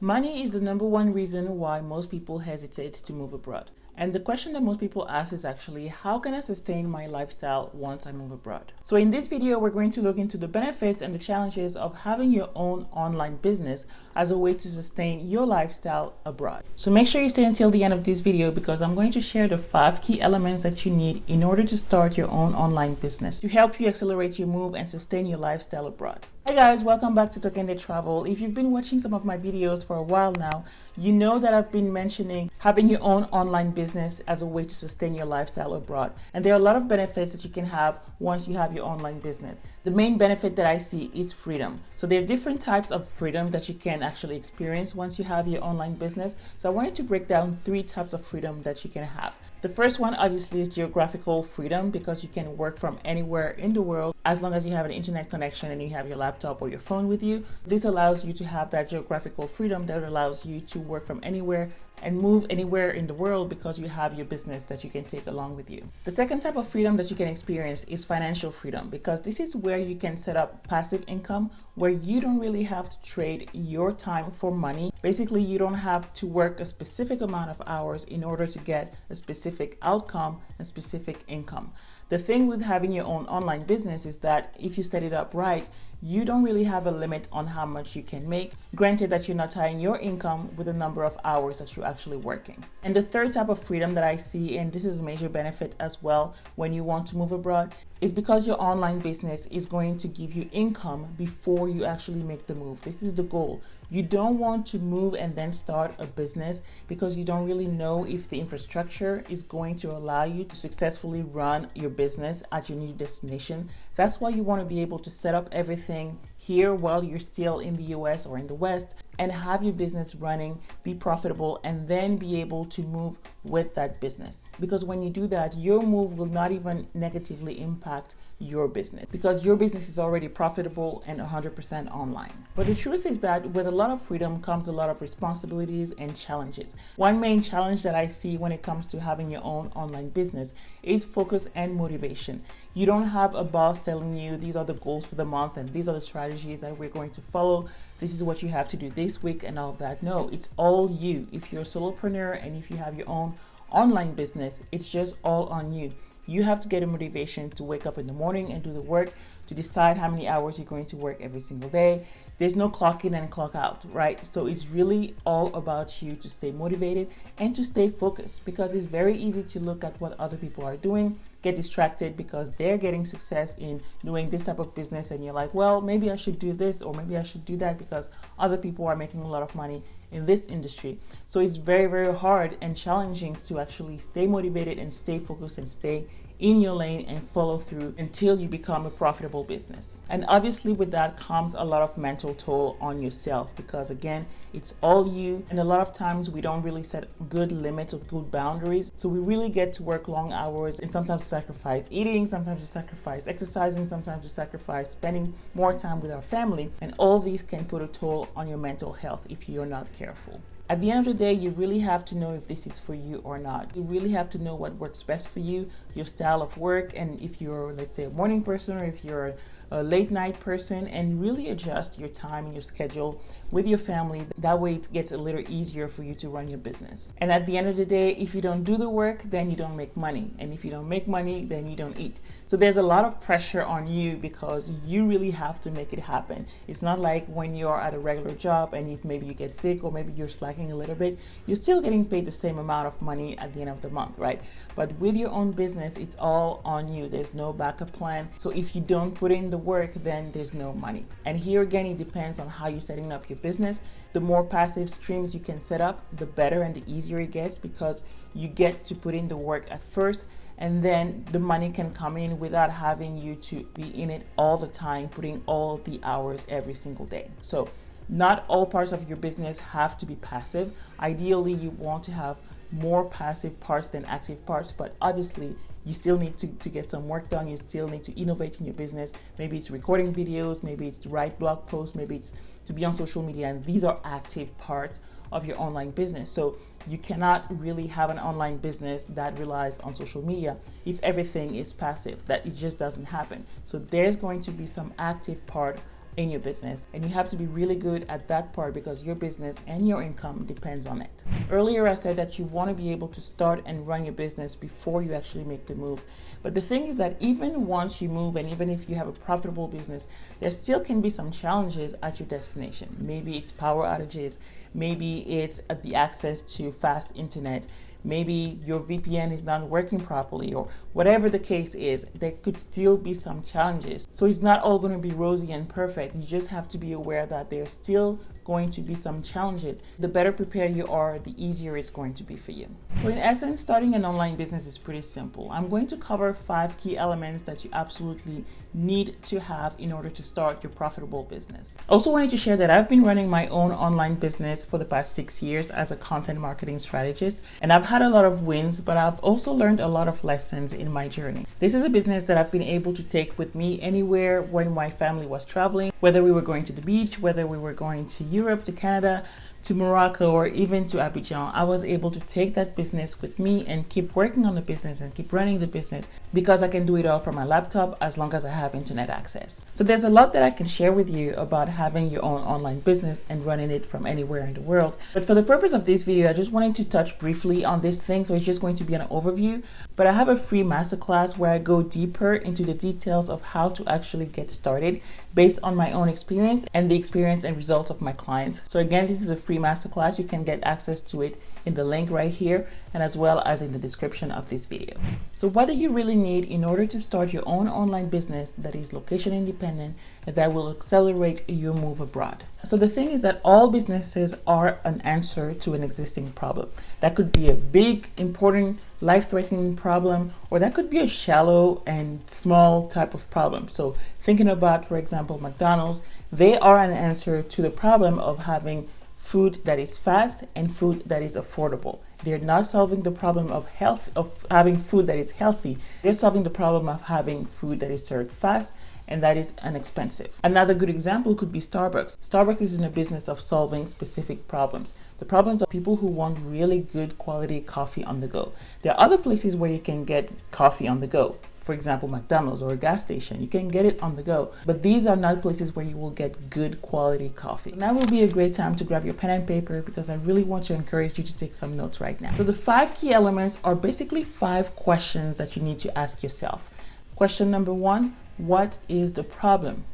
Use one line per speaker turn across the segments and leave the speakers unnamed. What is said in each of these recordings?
Money is the number one reason why most people hesitate to move abroad. And the question that most people ask is actually, how can I sustain my lifestyle once I move abroad? So in this video, we're going to look into the benefits and the challenges of having your own online business as a way to sustain your lifestyle abroad. So make sure you stay until the end of this video because I'm going to share the 5 key elements that you need in order to start your own online business to help you accelerate your move and sustain your lifestyle abroad. Hi guys, welcome back to Talking Travel. If you've been watching some of my videos for a while now, you know that I've been mentioning having your own online business as a way to sustain your lifestyle abroad. And there are a lot of benefits that you can have once you have your online business. The main benefit that I see is freedom. So there are different types of freedom that you can actually experience once you have your online business. So I wanted to break down 3 types of freedom that you can have. The first one obviously is geographical freedom because you can work from anywhere in the world as long as you have an internet connection and you have your laptop or your phone with you. This allows you to have that geographical freedom that allows you to work from anywhere and move anywhere in the world because you have your business that you can take along with you. The second type of freedom that you can experience is financial freedom because this is where you can set up passive income where you don't really have to trade your time for money. Basically, you don't have to work a specific amount of hours in order to get a specific outcome and specific income. The thing with having your own online business is that if you set it up right, you don't really have a limit on how much you can make, granted that you're not tying your income with the number of hours that you're actually working. And the third type of freedom that I see, and this is a major benefit as well when you want to move abroad, is because your online business is going to give you income before you actually make the move. This is the goal. You don't want to move and then start a business because you don't really know if the infrastructure is going to allow you to successfully run your business at your new destination. That's why you want to be able to set up everything here while you're still in the US or in the West and have your business running, be profitable, and then be able to move with that business. Because when you do that, your move will not even negatively impact your business because your business is already profitable and 100% online. But the truth is that with a lot of freedom comes a lot of responsibilities and challenges. One main challenge that I see when it comes to having your own online business is focus and motivation. You don't have a boss telling you these are the goals for the month and these are the strategies that we're going to follow. This is what you have to do this week and all of that. No, it's all you. If you're a solopreneur and if you have your own online business, it's just all on you. You have to get a motivation to wake up in the morning and do the work, to decide how many hours you're going to work every single day. There's no clock in and clock out, right? So it's really all about you to stay motivated and to stay focused because it's very easy to look at what other people are doing, get distracted because they're getting success in doing this type of business and you're like, well, maybe I should do this or maybe I should do that because other people are making a lot of money in this industry. So it's very, very hard and challenging to actually stay motivated and stay focused and stay in your lane and follow through until you become a profitable business. And obviously with that comes a lot of mental toll on yourself because again, it's all you. And a lot of times we don't really set good limits or good boundaries. So we really get to work long hours and sometimes sacrifice eating, sometimes we sacrifice exercising, sometimes we sacrifice spending more time with our family. And all these can put a toll on your mental health if you're not careful. At the end of the day, you really have to know if this is for you or not. You really have to know what works best for you, your style of work, and if you're, let's say, a morning person or if you're a late night person, and really adjust your time and your schedule with your family. That way it gets a little easier for you to run your business. And at the end of the day, if you don't do the work, then you don't make money. And if you don't make money, then you don't eat. So there's a lot of pressure on you because you really have to make it happen. It's not like when you're at a regular job and if maybe you get sick or maybe you're slacking a little bit, you're still getting paid the same amount of money at the end of the month, right? But with your own business, it's all on you. There's no backup plan. So if you don't put in the work, then there's no money. And here again, it depends on how you're setting up your business. The more passive streams you can set up, the better and the easier it gets because you get to put in the work at first and then the money can come in without having you to be in it all the time, putting all the hours every single day. So not all parts of your business have to be passive. Ideally, you want to have more passive parts than active parts, but obviously you still need to get some work done. You still need to innovate in your business. Maybe it's recording videos, maybe it's to write blog posts, maybe it's to be on social media, and these are active parts of your online business. So you cannot really have an online business that relies on social media if everything is passive. That it just doesn't happen. So there's going to be some active part in your business, and you have to be really good at that part because your business and your income depends on it. Earlier I said that you want to be able to start and run your business before you actually make the move, but the thing is that even once you move, and even if you have a profitable business, there still can be some challenges at your destination. Maybe it's power outages, maybe it's the access to fast internet, maybe your VPN is not working properly, or whatever the case is, there could still be some challenges. So it's not all going to be rosy and perfect. You just have to be aware that there's still going to be some challenges. The better prepared you are, the easier it's going to be for you. So in essence, starting an online business is pretty simple. I'm going to cover 5 key elements that you absolutely need to have in order to start your profitable business. Also wanted to share that I've been running my own online business for the past 6 years as a content marketing strategist, and I've had a lot of wins, but I've also learned a lot of lessons in my journey. This is a business that I've been able to take with me anywhere when my family was traveling, whether we were going to the beach, whether we were going to Europe, to Canada, to Morocco, or even to Abidjan. I was able to take that business with me and keep working on the business and keep running the business because I can do it all from my laptop as long as I have internet access. So there's a lot that I can share with you about having your own online business and running it from anywhere in the world. But for the purpose of this video, I just wanted to touch briefly on this thing. So it's just going to be an overview, but I have a free masterclass where I go deeper into the details of how to actually get started based on my own experience and the experience and results of my clients. So again, this is a free masterclass. You can get access to it in the link right here, and as well as in the description of this video. So what do you really need in order to start your own online business that is location independent and that will accelerate your move abroad? So the thing is that all businesses are an answer to an existing problem. That could be a big, important, life-threatening problem, or that could be a shallow and small type of problem. So thinking about, for example, McDonald's, they are an answer to the problem of having food that is fast and food that is affordable. They're not solving the problem of health, of having food that is healthy. They're solving the problem of having food that is served fast and that is inexpensive. Another good example could be Starbucks. Starbucks is in a business of solving specific problems. The problems are people who want really good quality coffee on the go. There are other places where you can get coffee on the go. For example, McDonald's or a gas station, you can get it on the go, but these are not places where you will get good quality coffee. Now will be a great time to grab your pen and paper because I really want to encourage you to take some notes right now. So the 5 key elements are basically 5 questions that you need to ask yourself. Question number 1, what is the problem?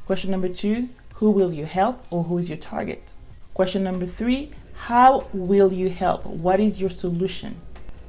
Question number 2, who will you help, or who is your target? Question number 3, how will you help? What is your solution?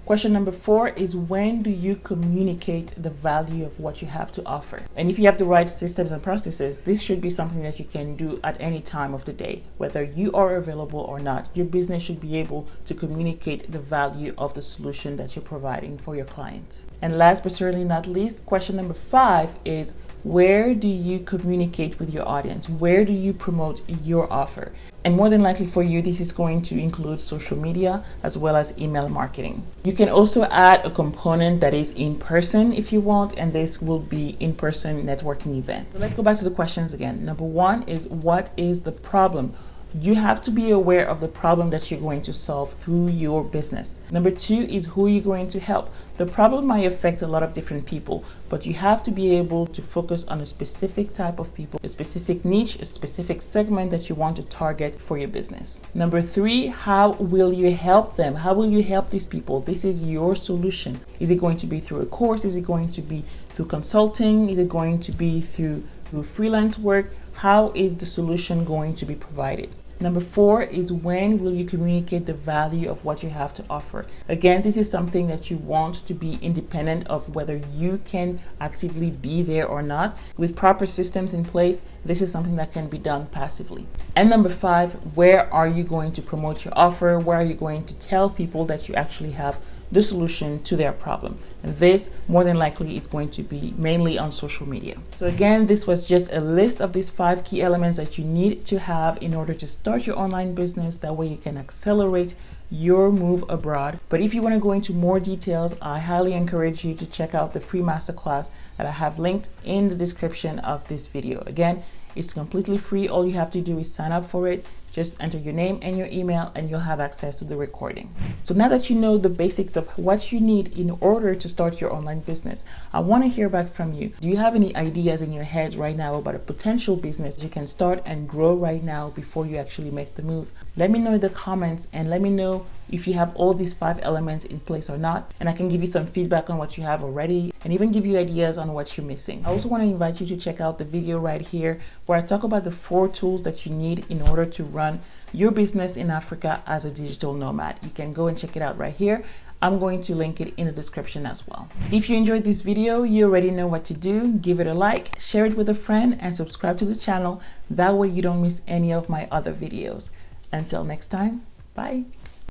Question number 4 is, when do you communicate the value of what you have to offer? And if you have the right systems and processes, this should be something that you can do at any time of the day. Whether you are available or not, your business should be able to communicate the value of the solution that you're providing for your clients. And last but certainly not least, question number 5 is, where do you communicate with your audience? Where do you promote your offer? And more than likely for you, this is going to include social media as well as email marketing. You can also add a component that is in person if you want, and this will be in-person networking events. So let's go back to the questions again. Number 1 is, what is the problem? You have to be aware of the problem that you're going to solve through your business. Number 2 is, who you're going to help. The problem might affect a lot of different people, but you have to be able to focus on a specific type of people, a specific niche, a specific segment that you want to target for your business. Number 3, how will you help them? How will you help these people? This is your solution. Is it going to be through a course? Is it going to be through consulting? Is it going to be through freelance work? How is the solution going to be provided? Number 4 is, when will you communicate the value of what you have to offer? Again, this is something that you want to be independent of whether you can actively be there or not. With proper systems in place, this is something that can be done passively. And number 5, where are you going to promote your offer? Where are you going to tell people that you actually have the solution to their problem? And this more than likely is going to be mainly on social media. So again, this was just a list of these 5 key elements that you need to have in order to start your online business. That way you can accelerate your move abroad. But if you want to go into more details, I highly encourage you to check out the free masterclass that I have linked in the description of this video. Again, it's completely free. All you have to do is sign up for it, Just enter your name and your email and you'll have access to the recording. So now that you know the basics of what you need in order to start your online business, I want to hear back from you. Do you have any ideas in your head right now about a potential business you can start and grow right now before you actually make the move? Let me know in the comments and let me know if you have all these 5 elements in place or not, and I can give you some feedback on what you have already and even give you ideas on what you're missing. I also want to invite you to check out the video right here where I talk about the 4 tools that you need in order to run your business in Africa as a digital nomad. You can go and check it out right here. I'm going to link it in the description as well. If you enjoyed this video, you already know what to do. Give it a like, share it with a friend, and subscribe to the channel. That way you don't miss any of my other videos. Until next time, bye.